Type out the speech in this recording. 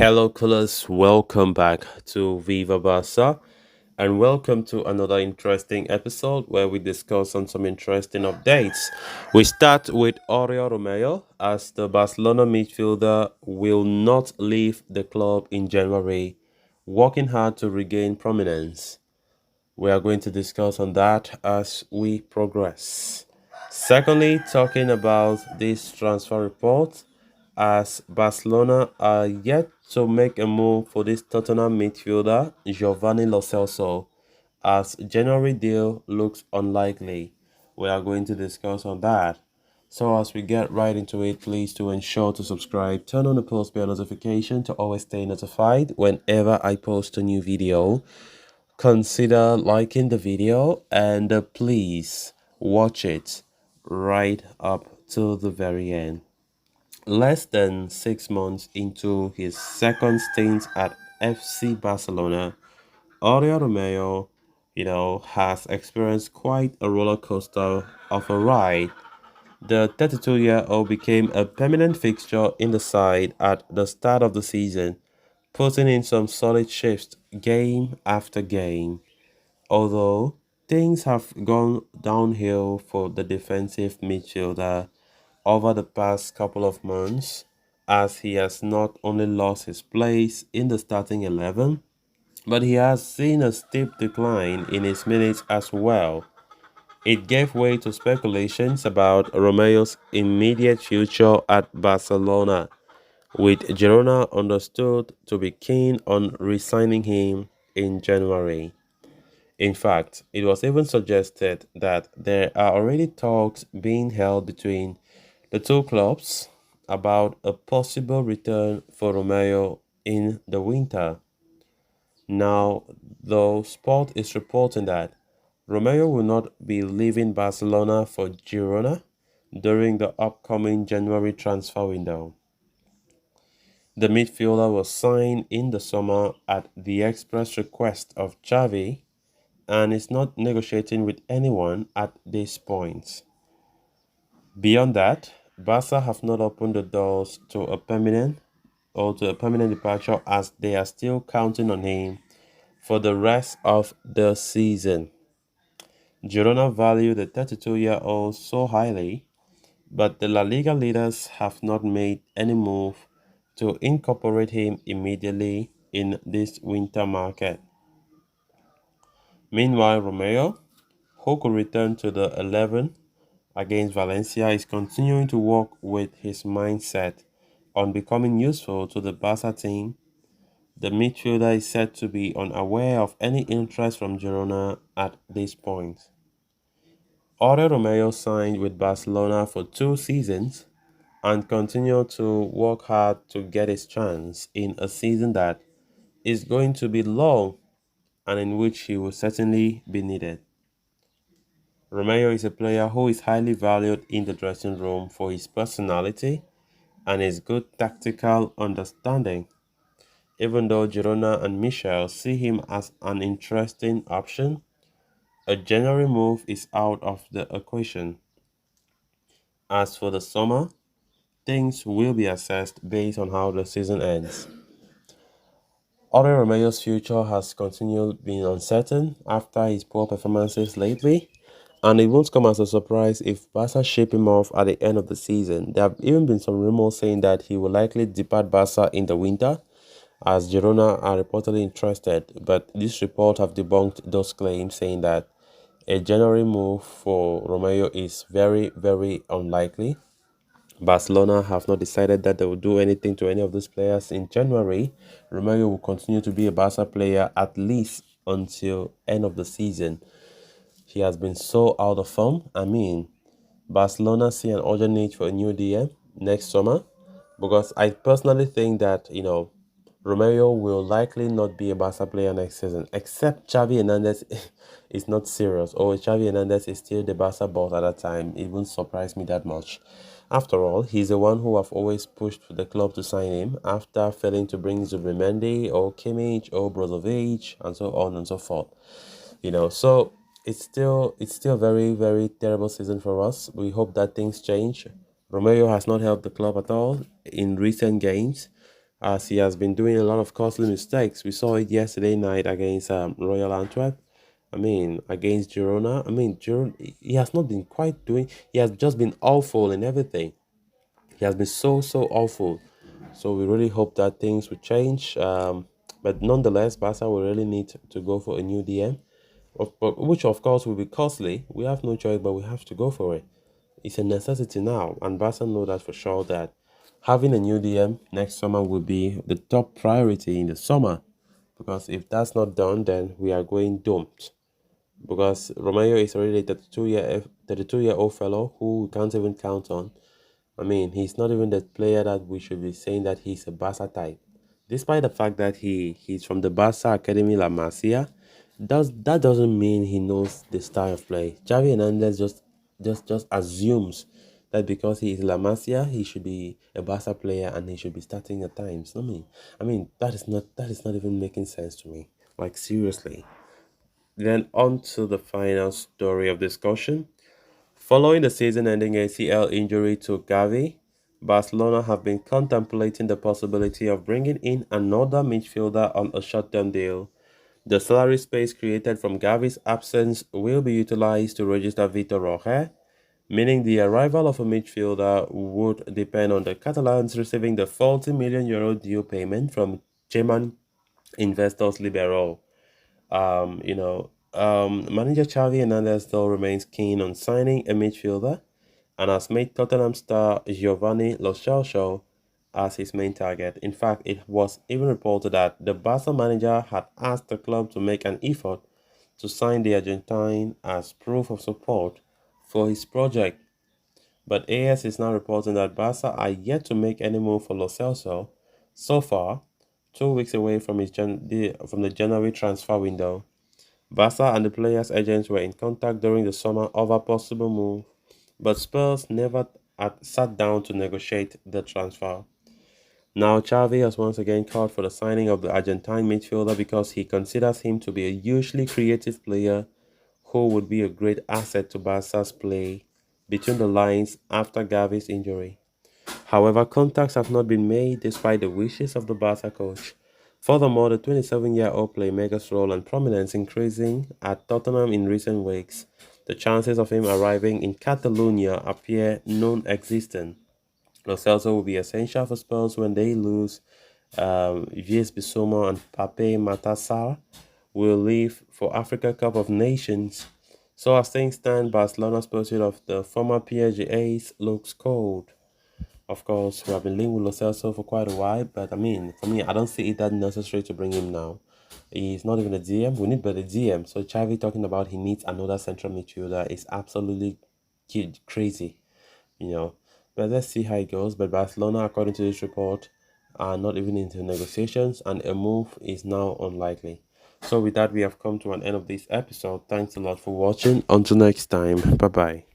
Hello, coolers. Welcome back to Viva Barca, and welcome to another interesting episode where we discuss on some interesting updates. We start with Oriol Romeu as the Barcelona midfielder will not leave the club in January, working hard to regain prominence. We are going to discuss on that as we progress. Secondly, talking about this transfer report, as Barcelona are yet to make a move for this Tottenham midfielder Giovanni Lo Celso, as January deal looks unlikely. We are going to discuss on that. So as we get right into it, please do ensure to subscribe, turn on the post bell notification to always stay notified whenever I post a new video. Consider liking the video and please watch it right up to the very end. Less than 6 months into his second stint at FC Barcelona, Oriol Romeu, has experienced quite a roller coaster of a ride. The 32-year-old became a permanent fixture in the side at the start of the season, putting in some solid shifts game after game. Although things have gone downhill for the defensive midfielder over the past couple of months, as he has not only lost his place in the starting 11, but he has seen a steep decline in his minutes as well. It gave way to speculations about Romeu's immediate future at Barcelona, with Girona understood to be keen on re-signing him in January. In fact, it was even suggested that there are already talks being held between the two clubs about a possible return for Romeo in the winter. Now, though Sport is reporting that Romeo will not be leaving Barcelona for Girona during the upcoming January transfer window. The midfielder was signed in the summer at the express request of Xavi and is not negotiating with anyone at this point. Beyond that, Barca have not opened the doors to a permanent departure, as they are still counting on him for the rest of the season. Girona value the 32-year-old so highly, but the La Liga leaders have not made any move to incorporate him immediately in this winter market. Meanwhile, Romeo, who could return to the 11 against Valencia, is continuing to work with his mindset on becoming useful to the Barca team. The midfielder is said to be unaware of any interest from Girona at this point. Oriol Romeu signed with Barcelona for 2 seasons and continued to work hard to get his chance in a season that is going to be long and in which he will certainly be needed. Romeo is a player who is highly valued in the dressing room for his personality and his good tactical understanding. Even though Girona and Michel see him as an interesting option, a January move is out of the equation. As for the summer, things will be assessed based on how the season ends. Oriol Romeu's future has continued being uncertain after his poor performances lately, and it won't come as a surprise if Barca ship him off at the end of the season. There have even been some rumors saying that he will likely depart Barca in the winter, as Girona are reportedly interested, but this report have debunked those claims, saying that a January move for Romeo is very, very unlikely. Barcelona have not decided that they will do anything to any of those players in January. Romeo will continue to be a Barca player at least until end of the season. He has been so out of form. I mean, Barcelona see an urgent need for a new DM next summer, because I personally think that, Romeo will likely not be a Barca player next season, except Xavi Hernandez is not serious, or Xavi Hernandez is still the Barca boss at that time. It wouldn't surprise me that much. After all, he's the one who have always pushed the club to sign him after failing to bring Zubimendi or Kimmich or Brozovic and so on and so forth. So it's still very, very terrible season for us. We hope that things change. Romeo has not helped the club at all in recent games, as he has been doing a lot of costly mistakes. We saw it yesterday night against Royal Antwerp. I mean, against Girona. I mean, he has not been quite doing. He has just been awful in everything. He has been so awful. So we really hope that things will change. But nonetheless, Barca will really need to go for a new DM, which of course will be costly. We have no choice, but we have to go for it. It's a necessity now, and Barca know that for sure that having a new DM next summer will be the top priority in the summer. Because if that's not done, then we are going doomed. Because Romeo is already a 32-year-old fellow who we can't even count on. I mean, he's not even the player that we should be saying that he's a Barca type. Despite the fact that he's from the Barca Academy La Masia, that doesn't mean he knows the style of play. Xavi Hernandez just assumes that because he is La Masia, he should be a Barca player and he should be starting at times. I mean that is not even making sense to me. Like seriously. Then on to the final story of discussion. Following the season-ending ACL injury to Gavi, Barcelona have been contemplating the possibility of bringing in another midfielder on a short-term deal. The salary space created from Gavi's absence will be utilized to register Vitor Roque, meaning the arrival of a midfielder would depend on the Catalans receiving the 40 million euro due payment from German investors Liberal. Manager Xavi Hernandez still remains keen on signing a midfielder and has made Tottenham star Giovanni Lo Celso as his main target. In fact, it was even reported that the Barca manager had asked the club to make an effort to sign the Argentine as proof of support for his project. But AS is now reporting that Barca are yet to make any move for Lo Celso. So far, 2 weeks away from from the January transfer window, Barca and the player's agents were in contact during the summer over possible move, but Spurs never had sat down to negotiate the transfer. Now Xavi has once again called for the signing of the Argentine midfielder because he considers him to be a hugely creative player who would be a great asset to Barca's play between the lines after Gavi's injury. However, contacts have not been made despite the wishes of the Barca coach. Furthermore, the 27-year-old playmaker's role and prominence increasing at Tottenham in recent weeks. The chances of him arriving in Catalonia appear non-existent. Lo Celso will be essential for Spurs when they lose Vies Bissouma and Pape Matassar will leave for Africa Cup of Nations. So as things stand, Barcelona's pursuit of the former PSG ace looks cold. Of course, we have been linked with Lo Celso for quite a while, but I mean, for me, I don't see it that necessary to bring him now. He's not even a DM. We need better DM. So Xavi talking about he needs another central midfielder is absolutely crazy, you know. But let's see how it goes. But Barcelona, according to this report, are not even into negotiations, and a move is now unlikely. So with that, we have come to an end of this episode. Thanks a lot for watching. Until next time, bye bye.